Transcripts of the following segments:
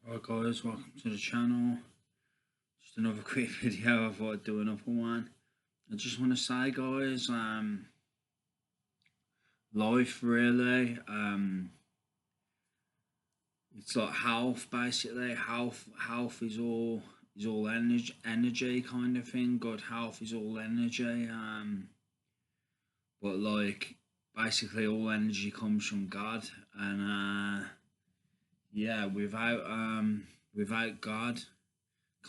Alright guys, welcome to the channel. Just another quick video. I thought I'd do another one. I just want to say guys, life really, it's like health basically. Health is all energy kind of thing. Good health is all energy. But like basically all energy comes from God, and yeah, without God,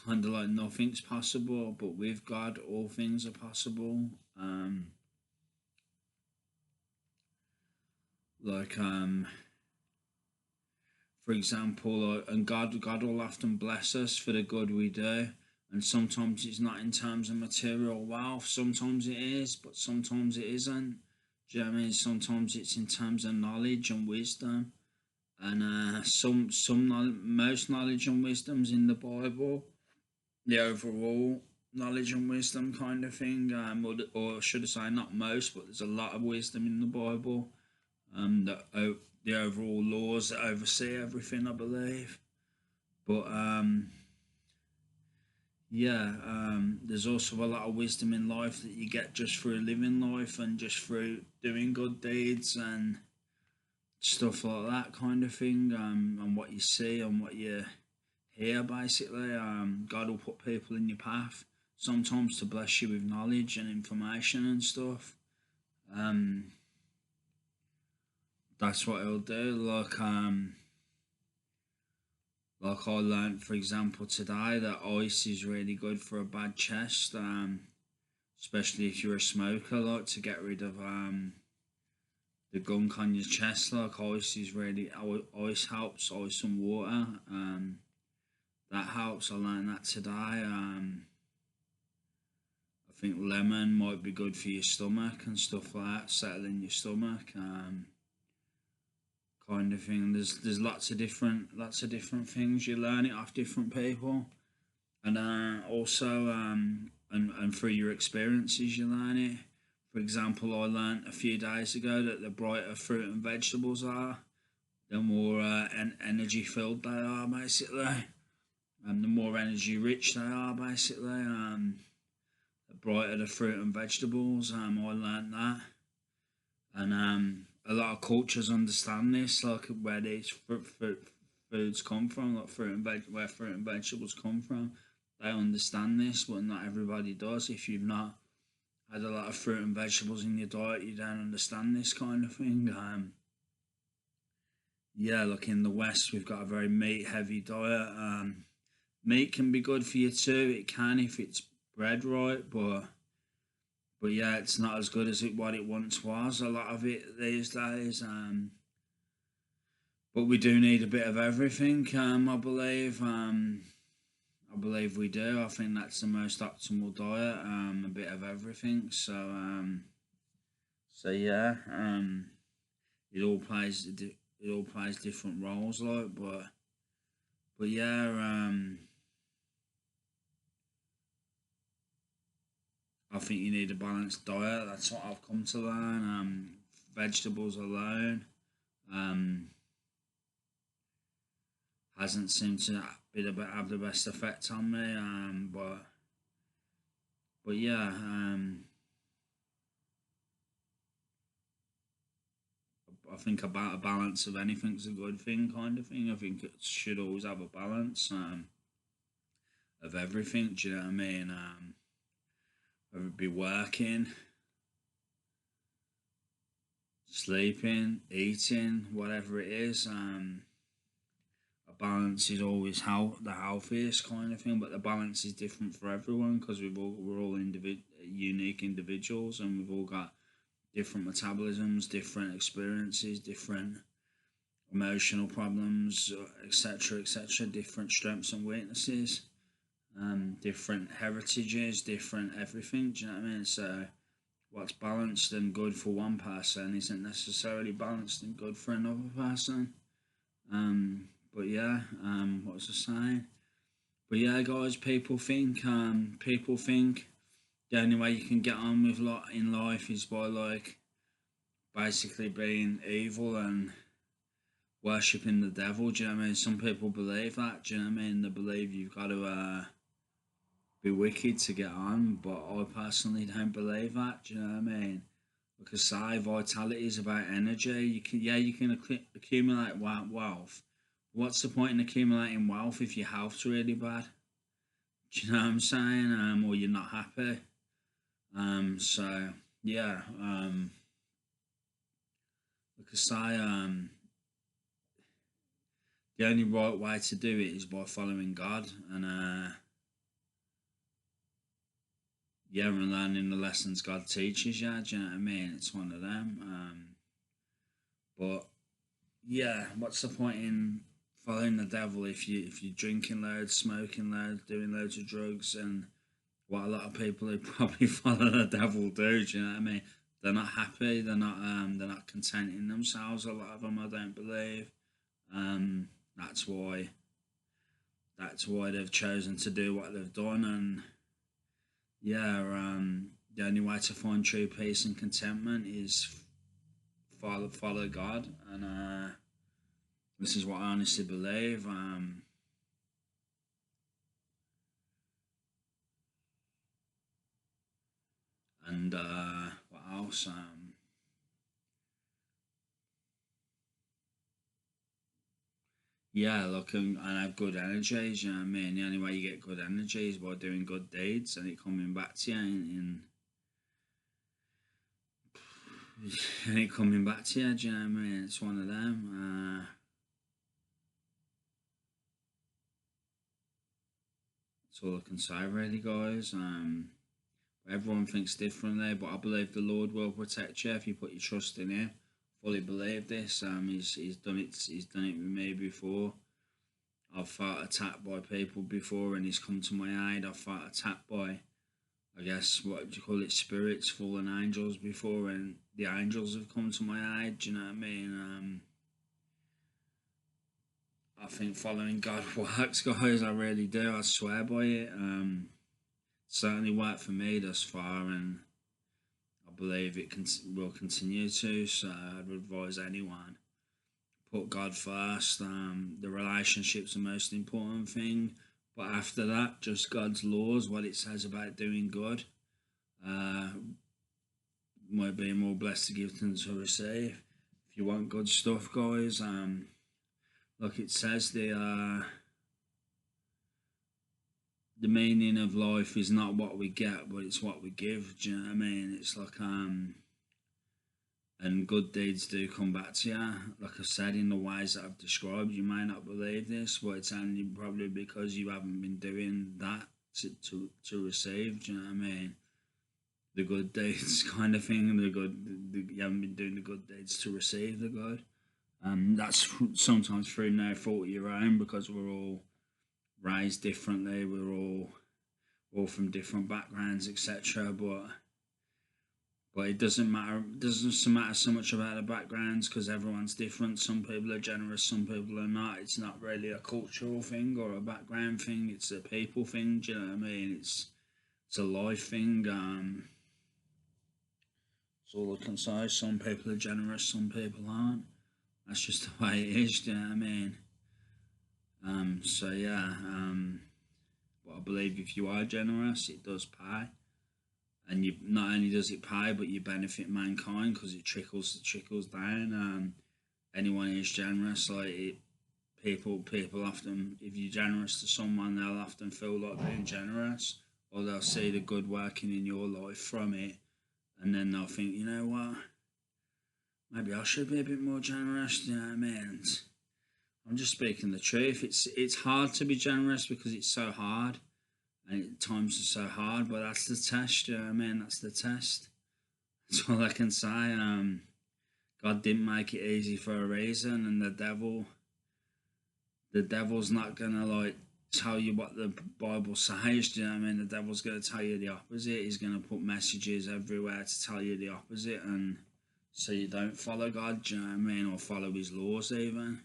kind of like nothing's possible, but with God, all things are possible. Um, like for example, and God will often bless us for the good we do, and sometimes it's not in terms of material wealth. Sometimes it is, but sometimes it isn't. Do you know what I mean? Sometimes it's in terms of knowledge and wisdom, and most knowledge and wisdom's in the Bible. The overall knowledge and wisdom kind of thing, or should I say, not most, but there's a lot of wisdom in the Bible. The overall laws that oversee everything, I believe. But yeah, there's also a lot of wisdom in life that you get just through living life and just through doing good deeds and stuff like that kind of thing. And what you see and what you hear, basically. God will put people in your path sometimes to bless you with knowledge and information and stuff. Um, that's what he'll do. Like I learned, for example, today that ice is really good for a bad chest. Especially if you're a smoker, like to get rid of the gunk on your chest. Like ice helps. Ice and water. That helps. I learned that today. I think lemon might be good for your stomach and stuff like that, settling your stomach, kind of thing. There's lots of different things. You learn it off different people, and also and through your experiences you learn it. For example, I learned a few days ago that the brighter fruit and vegetables are, the more energy filled they are, basically, and the more energy rich they are, basically. The brighter the fruit and vegetables. I learned that, and a lot of cultures understand this, like where these foods come from, like where fruit and vegetables come from. They understand this, but not everybody does. If you've not had a lot of fruit and vegetables in your diet, you don't understand this kind of thing. Yeah, look, in the West, we've got a very meat heavy diet. Meat can be good for you too. It can if it's bred right, but yeah, it's not as good as what it once was. A lot of it these days. But we do need a bit of everything. I believe. I believe we do. I think that's the most optimal diet. A bit of everything. So yeah. It all plays. It all plays different roles, like, but yeah. I think you need a balanced diet. That's what I've come to learn. Vegetables alone um, hasn't seemed to have the best effect on me. But yeah, I think about a balance of anything's a good thing, kind of thing. I think it should always have a balance of everything. Do you know what I mean? Whether it be working, sleeping, eating, whatever it is. A balance is always the healthiest kind of thing, but the balance is different for everyone because we're all unique individuals, and we've all got different metabolisms, different experiences, different emotional problems, etc., etc., different strengths and weaknesses, different heritages, different everything. Do you know what I mean? So what's balanced and good for one person isn't necessarily balanced and good for another person. But yeah, what was I saying? But yeah, guys, people think the only way you can get on with lot in life is by like basically being evil and worshipping the devil. Do you know what I mean? Some people believe that. Do you know what I mean? They believe you've got to be wicked to get on, but I personally don't believe that. Do you know what I mean? Because say vitality is about energy. You can accumulate wealth. What's the point in accumulating wealth if your health's really bad? Do you know what I'm saying? Or you're not happy. So yeah. Because say the only right way to do it is by following God and yeah, and learning the lessons God teaches you. Do you know what I mean? It's one of them. But yeah, what's the point in following the devil if you're drinking loads, smoking loads, doing loads of drugs, and what a lot of people who probably follow the devil do? Do you know what I mean? They're not happy. They're not contenting themselves. A lot of them, I don't believe. Um, that's why. That's why they've chosen to do what they've done, and yeah, the only way to find true peace and contentment is follow God, and this is what I honestly believe. And what else? Yeah, look, and have good energies. You know what I mean? The only way you get good energy is by doing good deeds and it coming back to you, and it coming back to you. Do you know what I mean? It's one of them. That's all I can say, really, guys. Everyone thinks differently, but I believe the Lord will protect you if you put your trust in Him. Fully believe this. He's done it. He's done it with me before. I've felt attacked by people before, and He's come to my aid. I've felt attacked by, I guess, what do you call it, spirits, fallen angels before, and the angels have come to my aid. Do you know what I mean? I think following God works, guys. I really do. I swear by it. Certainly worked for me thus far, and I believe it will continue to. So I'd advise anyone put God first. The relationship's the most important thing, but after that, just God's laws, what it says about doing good. Might be more blessed to give than to receive. If you want good stuff, guys, like it says, the meaning of life is not what we get, but it's what we give. Do you know what I mean? It's like and good deeds do come back to you. Like I said, in the ways that I've described, you may not believe this, but it's only probably because you haven't been doing that to receive. Do you know what I mean? The good deeds kind of thing. You haven't been doing the good deeds to receive the good. That's sometimes through no fault of your own, because we're all raised differently. We're all from different backgrounds, etc. But it doesn't matter. It doesn't matter so much about the backgrounds, because everyone's different. Some people are generous, some people are not. It's not really a cultural thing or a background thing. It's a people thing. Do you know what I mean? It's a life thing. That's all I can say. Some people are generous, some people aren't. That's just the way it is. Do you know what I mean? So yeah. But I believe if you are generous, it does pay. And you not only does it pay, but you benefit mankind, because it trickles down. Anyone who's generous, people often, if you're generous to someone, they'll often feel like being generous, or they'll see the good working in your life from it, and then they'll think, you know what, maybe I should be a bit more generous. Do you know what I mean? I'm just speaking the truth. It's hard to be generous because it's so hard, and at times it's so hard. But that's the test. You know what I mean? That's the test. That's all I can say. God didn't make it easy for a reason, and the devil's not gonna tell you what the Bible says. Do you know what I mean? The devil's gonna tell you the opposite. He's gonna put messages everywhere to tell you the opposite, and so you don't follow God. Do you know what I mean? Or follow His laws even.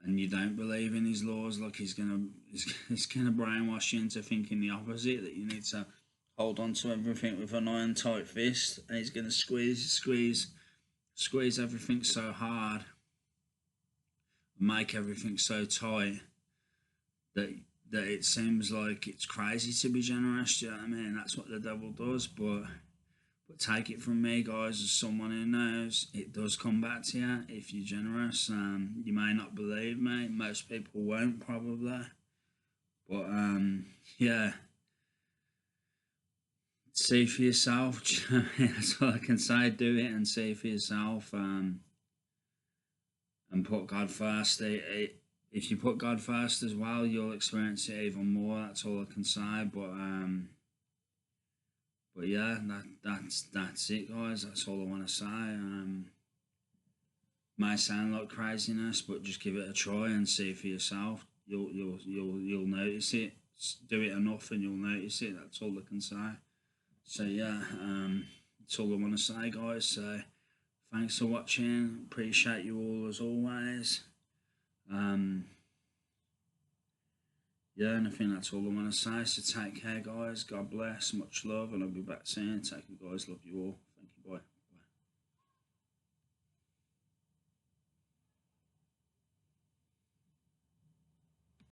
And you don't believe in His laws, like he's gonna brainwash you into thinking the opposite, that you need to hold on to everything with an iron tight fist, and he's gonna squeeze everything so hard make everything so tight that it seems like it's crazy to be generous. Do you know what I mean? That's what the devil does. But take it from me, guys, as someone who knows, it does come back to you if you're generous. You may not believe me. Most people won't, probably. But yeah, see for yourself. That's all I can say. Do it and see for yourself. And put God first. If you put God first as well, you'll experience it even more. That's all I can say. But yeah, that's it, guys. That's all I want to say. Might sound like craziness, but just give it a try and see for yourself. You'll notice it. Do it enough, and you'll notice it. That's all I can say. So yeah, that's all I want to say, guys. So thanks for watching. Appreciate you all as always. Yeah, and I think that's all I want to say. So take care, guys. God bless. Much love, and I'll be back soon. Take care, guys. Love you all. Thank you. Bye.